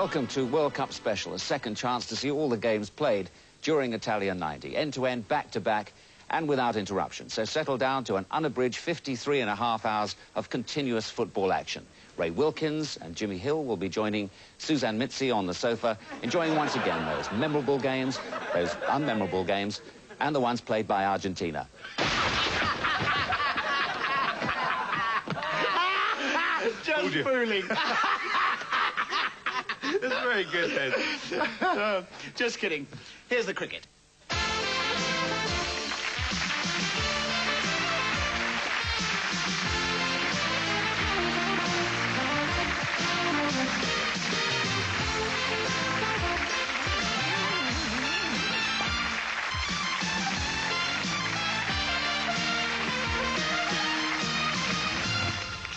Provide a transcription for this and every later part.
Welcome to World Cup Special, a second chance to see all the games played during Italia 90, end-to-end, back-to-back, and without interruption. So settle down to an unabridged 53.5 hours of continuous football action. Ray Wilkins and Jimmy Hill will be joining Suzanne Mitzi on the sofa, enjoying once again those memorable games, those unmemorable games, and the ones played by Argentina. Just fooling. That's very good, then. Just kidding. Here's the cricket.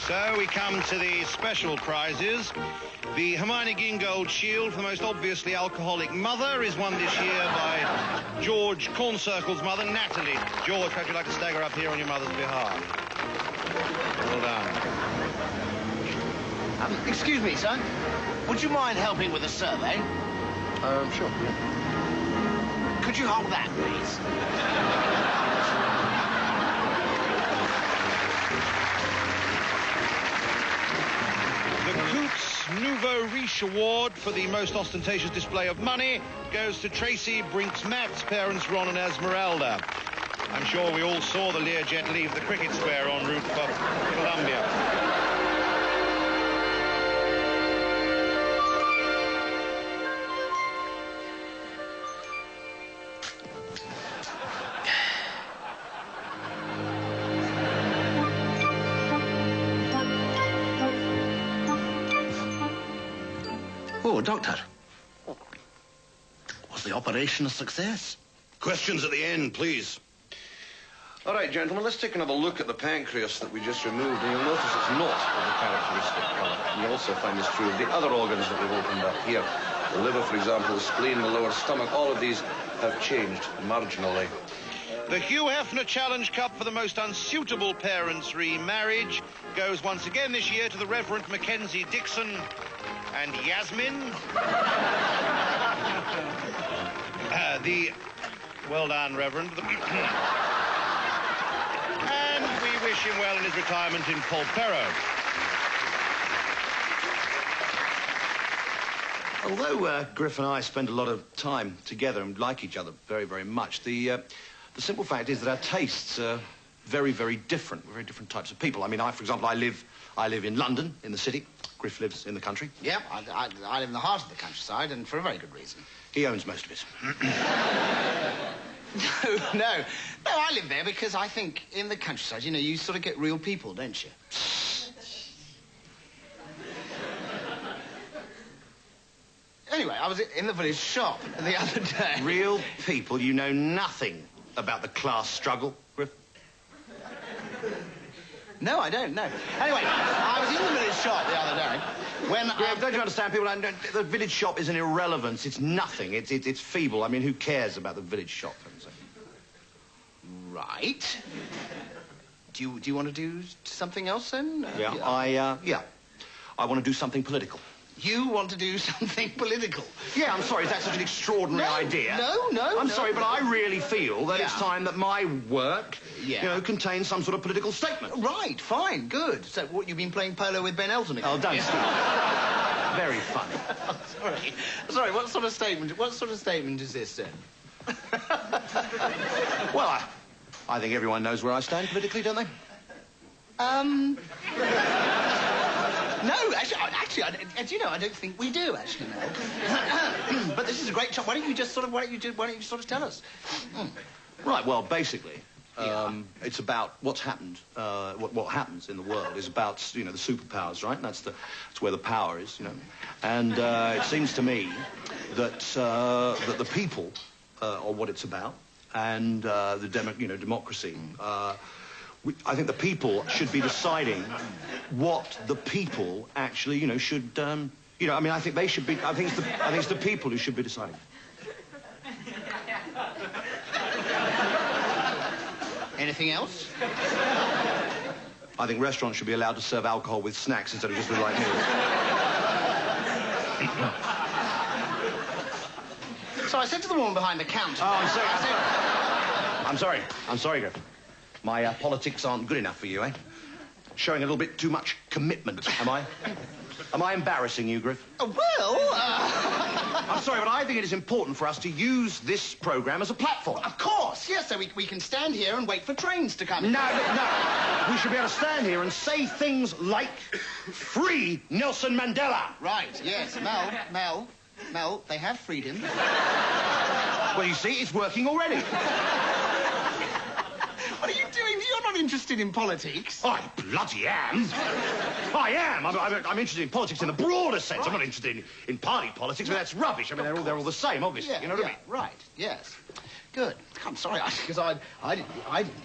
So we come to the special prizes. The Hermione Gingold Shield for the most obviously alcoholic mother is won this year by George Corncircle's mother, Natalie. George, perhaps you'd like to stagger up here on your mother's behalf. Well done. Excuse me, sir. Would you mind helping with a survey? Sure. Could you hold that, please? Nouveau Riche Award for the most ostentatious display of money goes to Tracy Brinks-Matt's parents, Ron and Esmeralda. I'm sure we all saw the Learjet leave the cricket square en route for Colombia. Oh, Doctor. Was the operation a success? Questions at the end, please. All right, gentlemen, let's take another look at the pancreas that we just removed, and you'll notice it's not of the characteristic colour. You also find this true of the other organs that we've opened up here. The liver, for example, the spleen, the lower stomach, all of these have changed marginally. The Hugh Hefner Challenge Cup for the most unsuitable parents' remarriage goes once again this year to the Reverend Mackenzie Dixon and Yasmin. Well done, Reverend. And we wish him well in his retirement in Polperro. Although Griff and I spend a lot of time together and like each other very, very much, the simple fact is that our tastes are very, very different. We're very different types of people. I mean, for example, I live in London, in the city. Griff lives in the country. Yeah, I live in the heart of the countryside, and for a very good reason. He owns most of it. No, I live there because I think in the countryside, you know, you sort of get real people, don't you? Anyway, I was in the village shop the other day. Real people? You know nothing about the class struggle, Griff? No, I don't, no. Anyway, I was in the village shop the other day when Griff, don't you understand? People don't... The village shop is an irrelevance. It's nothing. It's feeble. I mean, who cares about the village shop? Right. Do you want to do something else, then? Yeah, I want to do something political. You want to do something political? Yeah, I'm sorry, is that such an extraordinary idea? No. I'm sorry, but I really feel that it's time that my work, you know, contains some sort of political statement. Right, fine, good. So, what, you've been playing polo with Ben Elton again? Oh, don't stop. Very funny. Sorry, what sort of statement is this, then? Well, I think everyone knows where I stand politically, don't they? No, actually, do you know, I don't think we do, actually, no. But this is a great job. Why don't you just sort of tell us? Right, well, basically, it's about what's happened. What happens in the world is about, you know, the superpowers, right? That's where the power is, you know. And it seems to me that the people are what it's about, and democracy. I think the people should be deciding what the people actually, you know, should, I mean, I think they should be, I think it's the people who should be deciding. Anything else? I think restaurants should be allowed to serve alcohol with snacks instead of just with light meals. I said to the woman behind the counter... Oh, I'm sorry. I'm sorry, Griff. My politics aren't good enough for you, eh? Showing a little bit too much commitment, am I? Am I embarrassing you, Griff? I'm sorry, but I think it is important for us to use this programme as a platform. Of course, yes, so we can stand here and wait for trains to come in. No. We should be able to stand here and say things like, free Nelson Mandela. Right, yes. Mel, they have freed him. Well, you see, it's working already. What are you doing? You're not interested in politics. I bloody am. I am. I'm interested in politics in the broader sense. Right. I'm not interested in party politics, but that's rubbish. I mean, they're all the same, obviously. Yeah, you know what I mean? Right, yes. Good. I'm sorry, because I didn't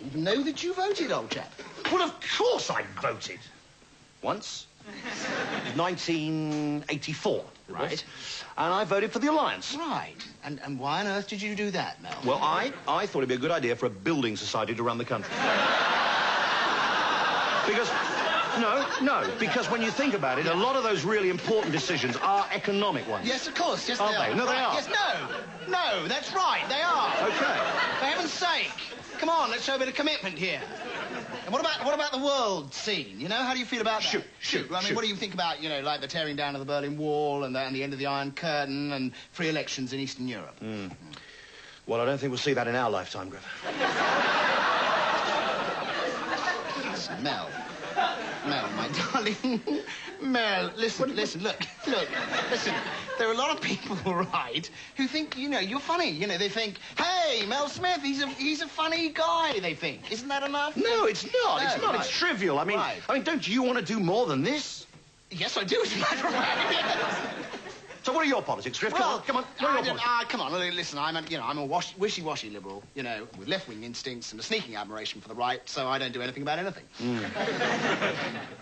even know that you voted, old chap. Well, of course I voted. Once. 1984. Right. And I voted for the Alliance. Right. And why on earth did you do that, Mel? Well, I thought it'd be a good idea for a building society to run the country. Because... No, because when you think about it, a lot of those really important decisions are economic ones. Yes, of course. Yes, Aren't they? No, they are. Yes, no, that's right. They are. Okay. For heaven's sake. Come on, let's show a bit of commitment here. And what about the world scene? You know, how do you feel about that? Shoot. I mean, what do you think about, you know, like the tearing down of the Berlin Wall and the end of the Iron Curtain and free elections in Eastern Europe? Well, I don't think we'll see that in our lifetime, Griff. Mel, my darling. Mel, listen, look. Listen, there are a lot of people, right, who think, you know, you're funny. You know, they think, hey, Mel Smith, he's a funny guy, they think. Isn't that enough? No, it's not. It's not. Right. It's trivial. I mean, don't you want to do more than this? Yes, I do, as a matter of fact. Yes. So what are your politics, Griff? Come on. What are your politics? Come on, listen, I'm a wishy-washy liberal, you know, with left-wing instincts and a sneaking admiration for the right, so I don't do anything about anything.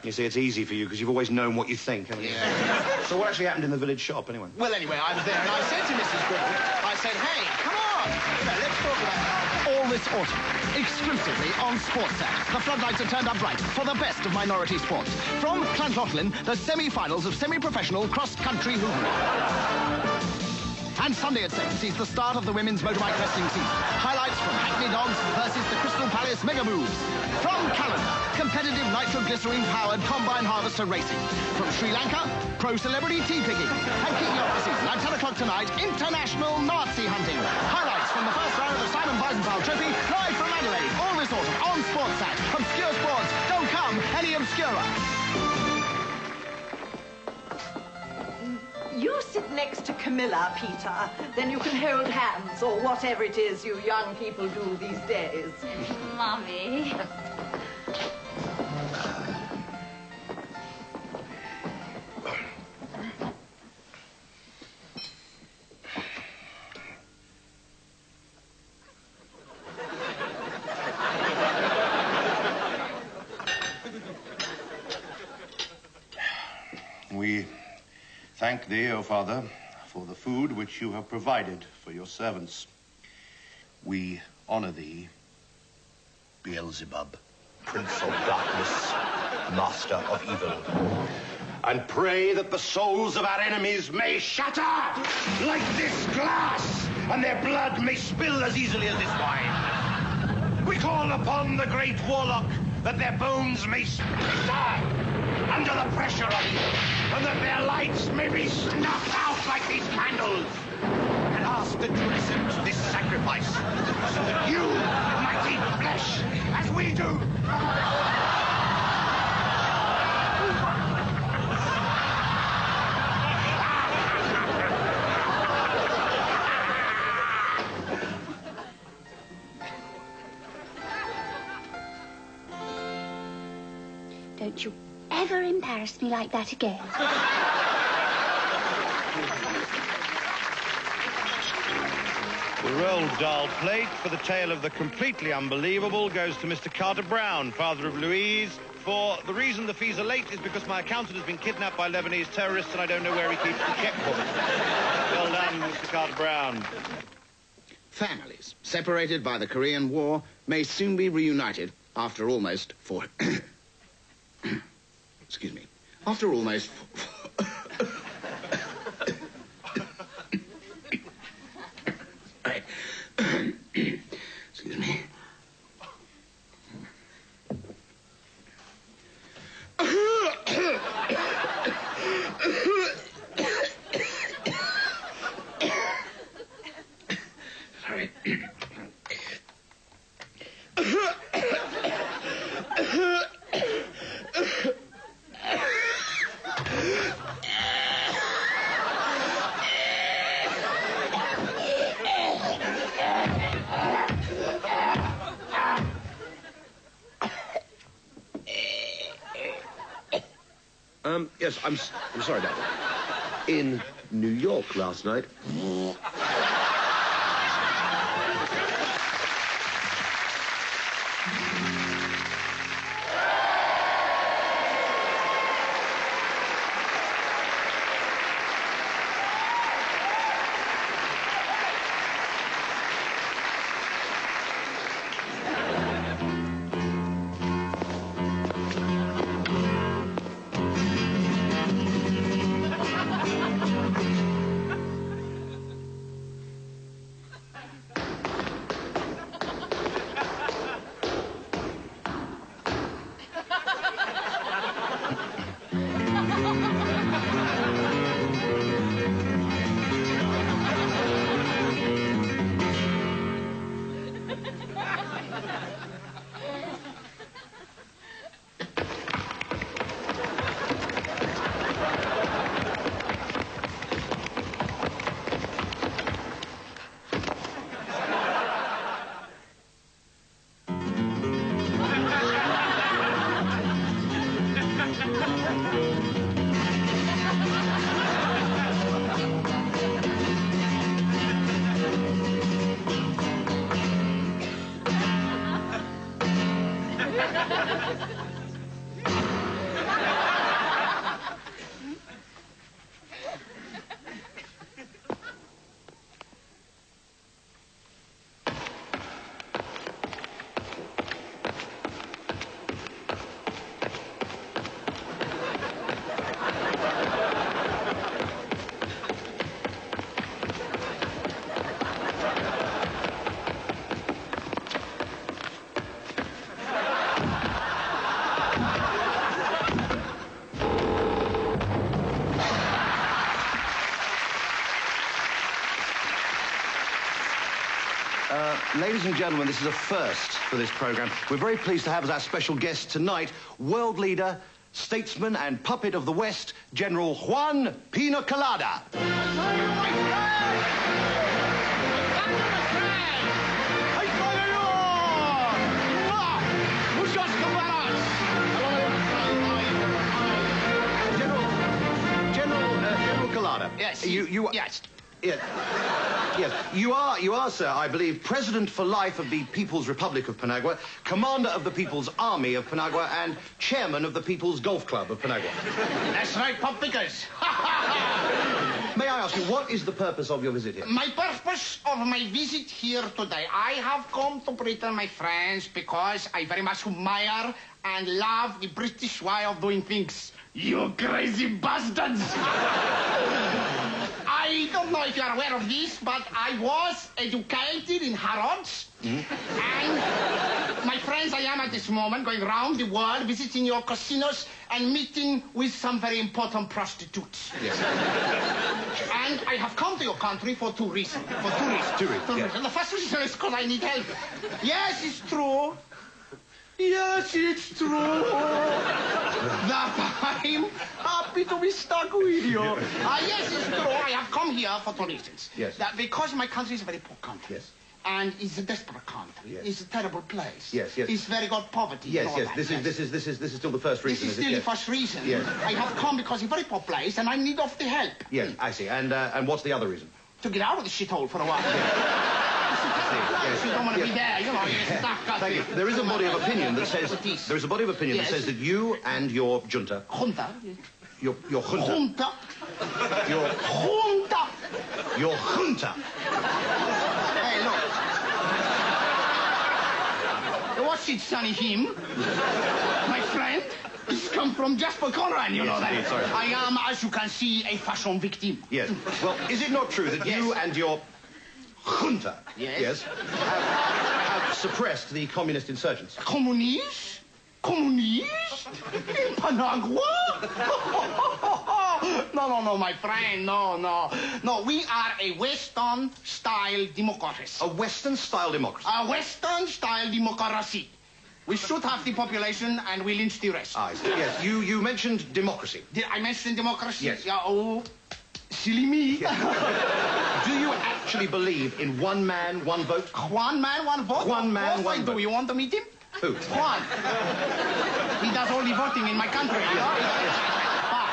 You see, it's easy for you, because you've always known what you think, haven't you? Yeah. So what actually happened in the village shop, anyway? Well, anyway, I was there, and I said to Mrs. Griffin, I said, hey, come on, you know, let's talk about it. All this autumn, exclusively on Sportsat, the floodlights are turned up bright for the best of minority sports. From Llangollen, the semi-finals of semi-professional cross-country hoover. And Sunday at 6 sees the start of the women's motorbike wrestling season. Highlights from Hackney Dogs versus the Crystal Palace Mega Moves. From Canada, competitive nitroglycerine-powered combine harvester racing. From Sri Lanka, pro celebrity tea picking. And kicking off the season at 10 o'clock tonight, international Nazi hunting. Highlights from the first round of the Simon Weisenthal Trophy, live from Adelaide. All this autumn on Sportsat. Obscure sports don't come any obscurer. You sit next to Camilla, Peter. Then you can hold hands, or whatever it is you young people do these days. Mommy. We thank thee, O Father, for the food which you have provided for your servants. We honor thee, Beelzebub, Prince of Darkness, Master of Evil, and pray that the souls of our enemies may shatter like this glass, and their blood may spill as easily as this wine. We call upon the great warlock that their bones may splitter under the pressure of evil, and that their lights may be snuffed out like these candles. And ask that you accept this sacrifice, so that you might eat flesh as we do. Don't you ever embarrass me like that again. The Roald Dahl plate for the tale of the completely unbelievable goes to Mr. Carter Brown, father of Louise. For the reason the fees are late is because my accountant has been kidnapped by Lebanese terrorists and I don't know where he keeps the checkbook. Well done, Mr. Carter Brown. Families separated by the Korean War may soon be reunited after almost Excuse me. After almost... Yes, I'm sorry, Doctor. In New York last night. Ladies and gentlemen, this is a first for this program. We're very pleased to have as our special guest tonight, world leader, statesman and puppet of the West, General Juan Pina Colada. General Colada. Yes. Yes. Yes. Yes. You are, sir, I believe, President for Life of the People's Republic of Panagua, Commander of the People's Army of Panagua, and Chairman of the People's Golf Club of Panagua. That's right, pop pickers. May I ask you, what is the purpose of your visit here? My purpose of my visit here today, I have come to Britain, my friends, because I very much admire and love the British way of doing things. You crazy bastards! I don't know if you are aware of this, but I was educated in Harrods. And, my friends, I am at this moment going around the world, visiting your casinos and meeting with some very important prostitutes. Yes. And I have come to your country for two reasons. Two reasons. The first reason is because I need help. Yes, it's true. Yes, it's true that I'm happy to be stuck with you. Yes, it's true. I have come here for two reasons. Yes. That because my country is a very poor country. Yes. And it's a desperate country. Yes. It's a terrible place. Yes, yes. It's very got poverty. Yes, and all yes. that. This is still the first reason. This is still the first reason. Yes. I have come because it's a very poor place and I need of the help. Yes, I see. And what's the other reason? To get out of the shithole for a while. Yes. You don't want to be there, you know. You're stuck. Thank you. There is a body of opinion that says Yes. that you and your junta. Junta? Your junta. Junta? Your Junta? Your junta. Hey, look. What's it, Sonny Him? My friend? This come from Jasper Conran, you know that. Indeed, sorry. I am, as you can see, a fashion victim. Yes. Well, is it not true that you and your junta have suppressed the communist insurgents? Communist? Communist? In Panagua? No, my friend, no. No, we are a Western-style democracy. A Western-style democracy? A Western-style democracy. We shoot half the population and we lynch the rest. I see. Yes, you mentioned democracy. Did I mention democracy? Yes. Yeah, oh, silly me. Do you actually believe in one man, one vote? One man, one vote? One man, Of course one I do. vote. You want to meet him? Who? Juan. He does all the voting in my country. You know? But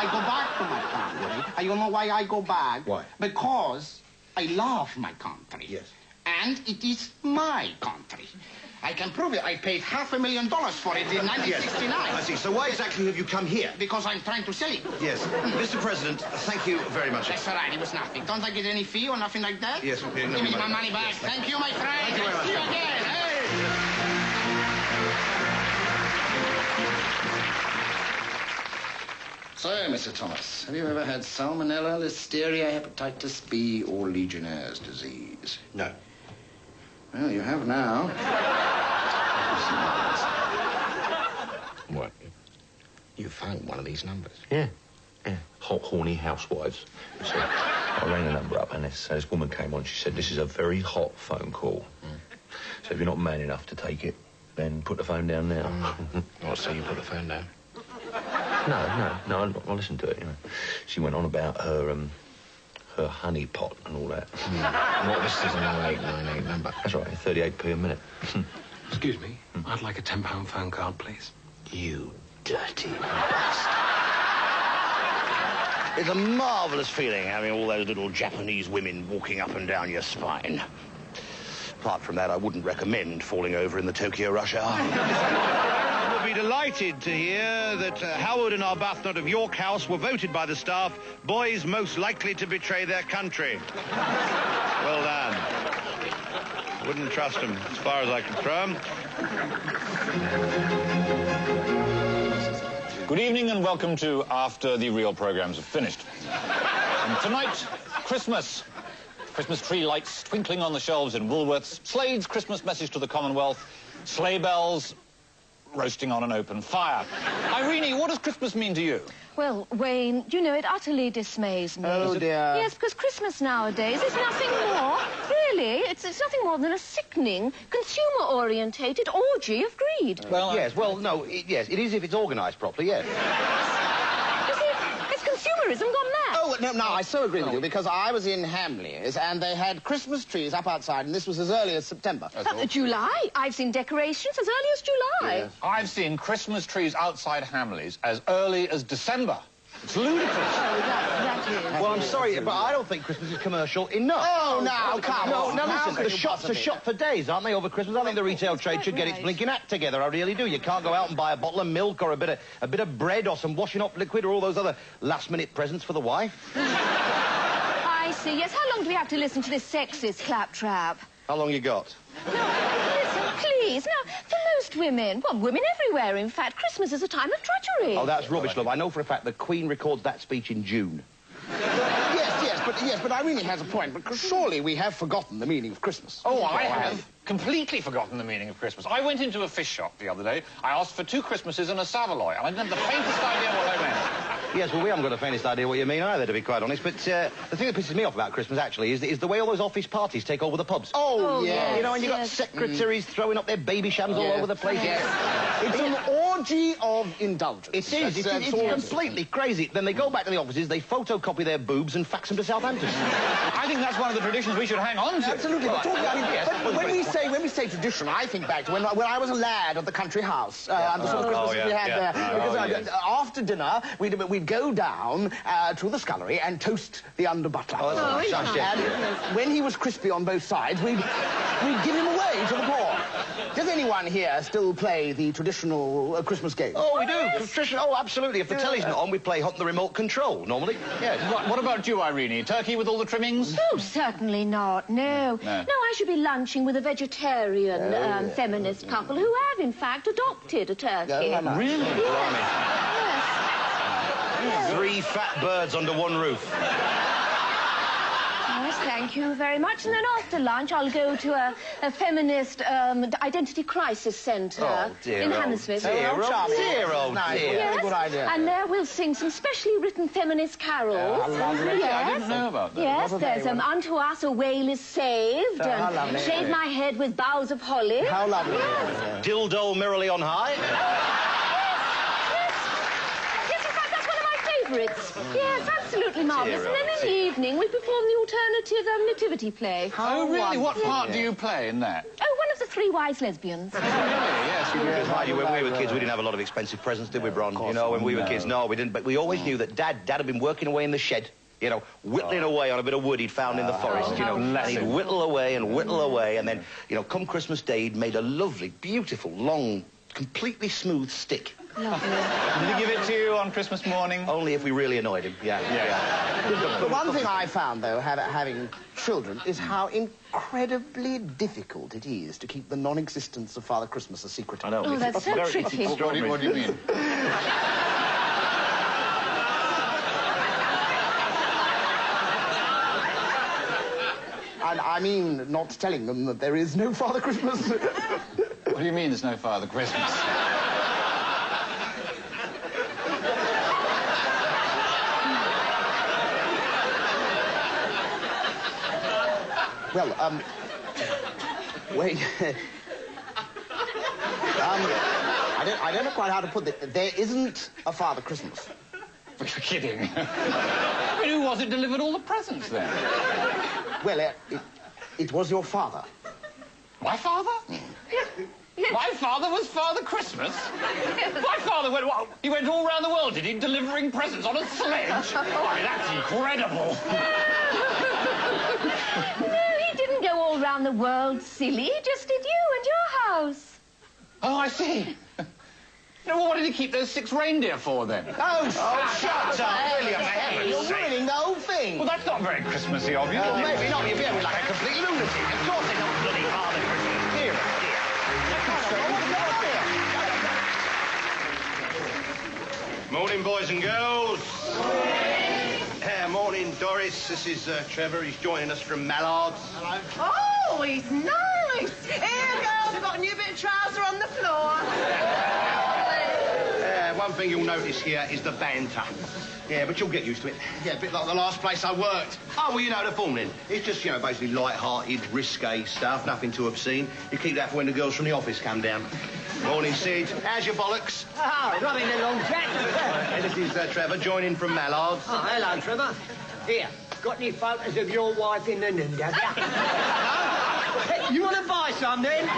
I go back to my country. And you know why I go back? Why? Because I love my country. Yes. And it is my country. I can prove it. I paid $500,000 for it in 1969. I see. So why exactly have you come here? Because I'm trying to sell it. Yes. Mr. President, thank you very much. That's all right. It was nothing. Don't I get any fee or nothing like that? Yes, okay. Give me my money back. Yes, thank you, my friend. Thank you very much. See you again. Hey! So, Mr. Thomas, have you ever had salmonella, listeria, hepatitis B, or Legionnaire's disease? No. Well, you have now. What? You found one of these numbers? Yeah. Hot, horny housewives. So I rang the number up and this woman came on. She said, this is a very hot phone call. So if you're not man enough to take it, then put the phone down now. Oh, so you put the phone down? No, I'll listen to it, you know. She went on about her honey pot and all that. What, this is an 0898 number? That's right, 38p a minute. Excuse me, I'd like a £10 phone card, please. You dirty bastard. It's a marvellous feeling having all those little Japanese women walking up and down your spine. Apart from that, I wouldn't recommend falling over in the Tokyo rush hour. We'll be delighted to hear that Howard and Arbuthnot of York House were voted by the staff boys most likely to betray their country. Well done. Wouldn't trust them as far as I can throw them. Good evening and welcome to After the Real Programmes Have Finished. And tonight, Christmas. Christmas tree lights twinkling on the shelves in Woolworths, Slade's Christmas message to the Commonwealth, sleigh bells roasting on an open fire. Irene, what does Christmas mean to you? Well, Wayne, you know, it utterly dismays me. Oh, dear. Yes, because Christmas nowadays is nothing more, really, it's nothing more than a sickening, consumer-orientated orgy of greed. Well, yes, well, no, yes, it is if it's organised properly, yes. You see, it's consumerism gone mad. Oh, no, I so agree with you, because I was in Hamleys, and they had Christmas trees up outside, and this was as early as September. July. I've seen decorations as early as July. Yes. I've seen Christmas trees outside Hamleys as early as December. It's ludicrous. Oh, that is. Well, I'm sorry, but I don't think Christmas is commercial enough. Oh, now, come on. No, How listen, could the you shops are possibly? shut for days, aren't they, over Christmas? I think the retail trade should get its right. blinking act together. I really do. You can't go out and buy a bottle of milk or a bit of bread or some washing up liquid or all those other last-minute presents for the wife. I see. Yes, how long do we have to listen to this sexist claptrap? How long you got? No, listen, please. Now, for most women, well, women everywhere, in fact, Christmas is a time of drudgery. Oh, that's rubbish, love. I know for a fact the Queen records that speech in June. Yes, but Irene has a point, because surely we have forgotten the meaning of Christmas. Oh, I have completely forgotten the meaning of Christmas. I went into a fish shop the other day. I asked for 2 Christmases and a Savoy, and I didn't have the faintest idea what I meant. Yes, well, we haven't got the faintest idea what you mean either, to be quite honest. But the thing that pisses me off about Christmas, actually, is the way all those office parties take over the pubs. Oh, yes. You know, and you've got secretaries throwing up their baby shams all over the place. It's an orgy of indulgence. It is. It's completely crazy. Then they go back to the offices, they photocopy their boobs and fax them to Southampton. I think that's one of the traditions we should hang on to. Absolutely. But when we say tradition, I think back to when I was a lad at the country house, and the sort of Christmas we had there. Because after dinner, we'd go down to the scullery and toast the under butler. And when he was crispy on both sides, we'd give him away to the poor. Does anyone here still play the traditional Christmas game? Oh, we do. Traditional. Oh, absolutely. If the telly's not on, we play Hunt the Remote Control, normally. Yes. What about you, Irene? Turkey with all the trimmings? Oh, certainly not, no. No, I should be lunching with a vegetarian feminist couple who have, in fact, adopted a turkey. Really? Yes. 3 fat birds under one roof. Yes, thank you very much. And then after lunch, I'll go to a feminist identity crisis centre in Hammersmith. Dear old dear. Yes. Good idea. And there we'll sing some specially written feminist carols. Yes. I didn't know about that. Yes, there's Unto Us a Whale is Saved, and Shave My Head with Boughs of Holly. How lovely. Yes. Dildo merrily on high. Yes, in fact, that's one of my favourites. Yes, absolutely marvellous. And then in the evening, we perform the alternative nativity play. Oh, really? What part do you play in that? Oh, one of the Three Wise Lesbians. Yes, because, mind you, when we were kids, we didn't have a lot of expensive presents, did we, Bron? You know, when we were kids, no, we didn't. But we always knew that Dad had been working away in the shed, you know, whittling away on a bit of wood he'd found in the forest, you know. And he'd whittle away, and then, you know, come Christmas Day, he'd made a lovely, beautiful, long, completely smooth stick. Lovely. Did he give it to you on Christmas morning? Only if we really annoyed him, yeah. The one thing I found, though, having children, is how incredibly difficult it is to keep the non-existence of Father Christmas a secret. I know. Oh, that's so tricky. What do you mean? And I mean not telling them that there is no Father Christmas. What do you mean there's no Father Christmas? Well, wait. I don't know quite how to put it. There isn't a Father Christmas. You're kidding. I mean, who was it delivered all the presents, then? Well, it was your father. My father? My father was Father Christmas? My father went, well, he went all around the world, did he, delivering presents on a sledge? Why, that's incredible. No, he didn't go all round the world, silly. He just did you and your house. Oh, I see. No, well, what did he keep those 6 reindeer for, then? Oh, shut up, William, for heaven's You're sake. ruining the whole thing. Well, that's not very Christmassy of you. Well, maybe not. You're behaving like a complete lunatic. Of course they don't bloody Father Christmas. Dear, dear. Morning, boys and girls. Morning, Doris. This is Trevor. He's joining us from Mallard's. Hello. Oh, he's nice. Here, girls, we've got a new bit of trouser on the floor. One thing you'll notice here is the banter. Yeah, but you'll get used to it. Yeah, a bit like the last place I worked. Oh, well, you know the form then. It's just, you know, basically light-hearted, risque stuff, nothing too obscene. You keep that for when the girls from the office come down. Morning, Sid. How's your bollocks? Oh, rubbing the long jack. This is Trevor, joining from Mallard's. Oh, hello, Trevor. Here, got any photos of your wife in the nude, have you? You want to buy some, then?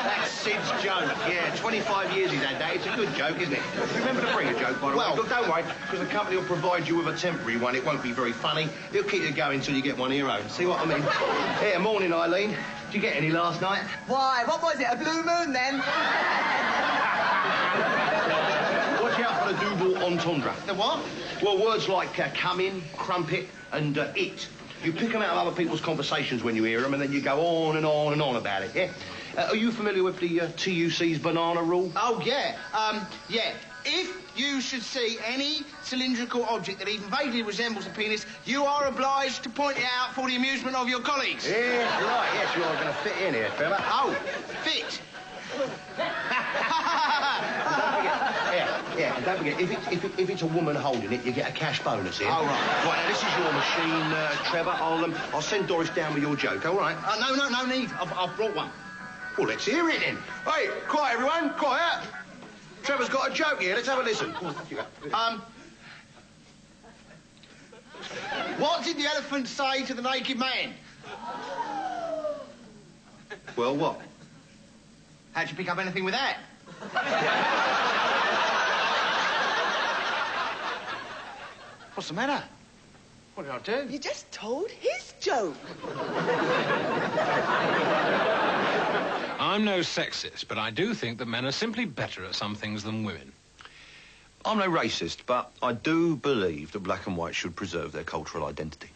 That's Sid's joke. Yeah, 25 years he's had that. It's a good joke, isn't it? Remember to bring a joke, by the way. Look, don't worry, because the company will provide you with a temporary one. It won't be very funny. It'll keep you going until you get one of your own. See what I mean? Yeah, morning, Eileen. Did you get any last night? Why, what was it, a blue moon, then? Watch out for the double entendre. The what? Well, words like come in, crumpet, and it. You pick them out of other people's conversations when you hear them, and then you go on and on and on about it, yeah? Are you familiar with the TUC's banana rule? Oh, yeah. Yeah. If you should see any cylindrical object that even vaguely resembles a penis, you are obliged to point it out for the amusement of your colleagues. Yeah, right. Yes, you're going to fit in here, fella. Oh, fit. Yeah, and don't forget, if it's a woman holding it, you get a cash bonus here. Oh, right. Right, now, this is your machine, Trevor. I'll send Doris down with your joke, all right? No need. I've brought one. Well, let's hear it, then. Hey, quiet, everyone, quiet. Trevor's got a joke here. Let's have a listen. What did the elephant say to the naked man? Well, what? How'd you pick up anything with that? What's the matter? What did I do? You just told his joke. I'm no sexist, but I do think that men are simply better at some things than women. I'm no racist, but I do believe that black and white should preserve their cultural identity.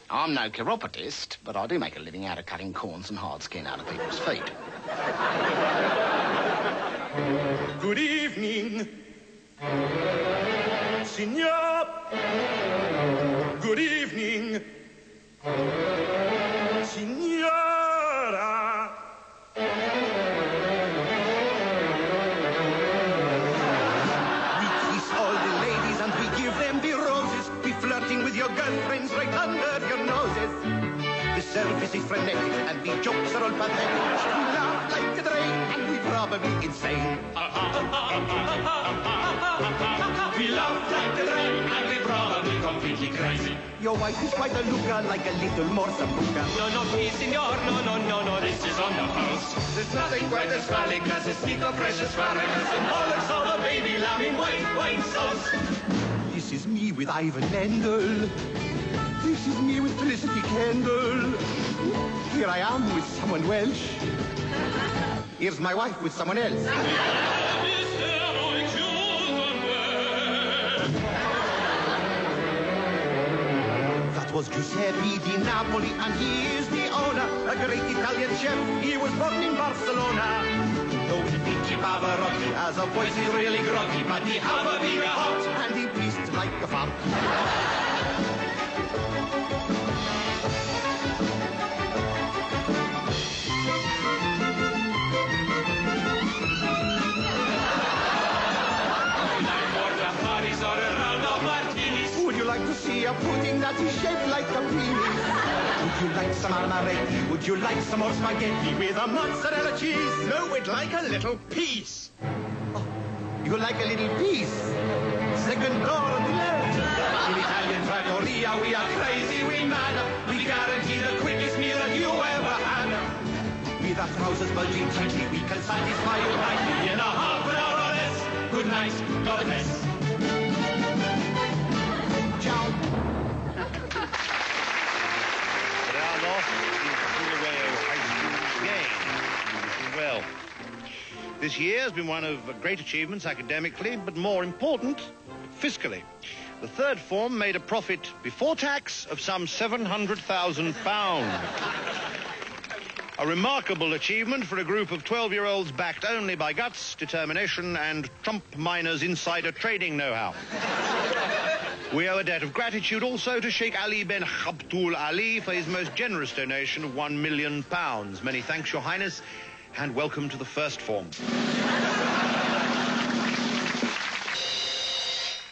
I'm no chiropodist, but I do make a living out of cutting corns and hard skin out of people's feet. Good evening, Signor. Good evening, Signora. We kiss all the ladies and we give them the roses. Be flirting with your girlfriends right under your noses. The service is frenetic and the jokes are all pathetic. We laugh like a drain and we probably insane. We laugh like the rain and we probably completely crazy. Your wife is quite a looker, like a little more sambuca. No, please, senor, no, this is on the house. There's nothing quite as phallic as a stick of fresh asparagus and bollocks of a baby lamb in white sauce. This is me with Ivan Lendl. This is me with Felicity Kendall. Here I am with someone Welsh. Here's my wife with someone else. That was Giuseppe di Napoli, and he is the owner, a great Italian chef. He was born in Barcelona. Though Vicky Pavarotti has a voice, he's really groggy, but he have a big heart, and he beasts like a fart. Would you like to see a pudding that is shaped like a penis? Would you like some amaretti? Would you like some more spaghetti with a mozzarella cheese? No, we'd like a little piece. Oh, you like a little piece? Second door on the left. In Italian trattoria, we are crazy, we mad. We guarantee the quickest meal that you ever had. With our trousers bulging tightly, we can satisfy you nightly in a half an hour or less. Good night, God bless. Ciao. Well, this year has been one of great achievements academically, but more important, fiscally. The third form made a profit before tax of some £700,000. A remarkable achievement for a group of 12-year-olds backed only by guts, determination, and Trump miners' insider trading know-how. We owe a debt of gratitude also to Sheikh Ali bin Abdul Ali for his most generous donation of £1 million. Many thanks, Your Highness, and welcome to the first form.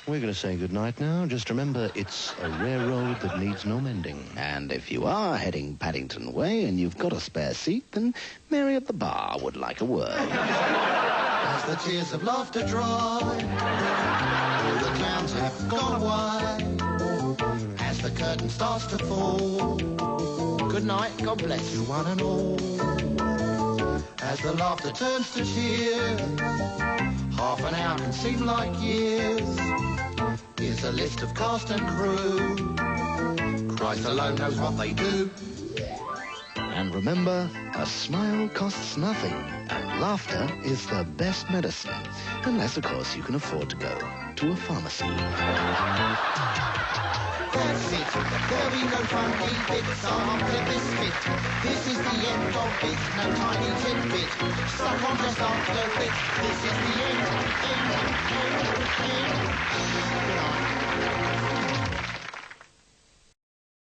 We're going to say goodnight now. Just remember, it's a rare road that needs no mending. And if you are heading Paddington Way and you've got a spare seat, then Mary at the bar would like a word. As the tears of laughter dry, all the clowns have gone away. As the curtain starts to fall, good night, God bless you one and all. As the laughter turns to tears, half an hour can seem like years. Here's a list of cast and crew. Christ alone knows what they do. And remember, a smile costs nothing, and laughter is the best medicine. Unless, of course, you can afford to go to a pharmacy. That's it. There'll be no funky bits after this bit. This is the end of it. No tiny tidbit. Stuck on just after it. This is the end. Good night.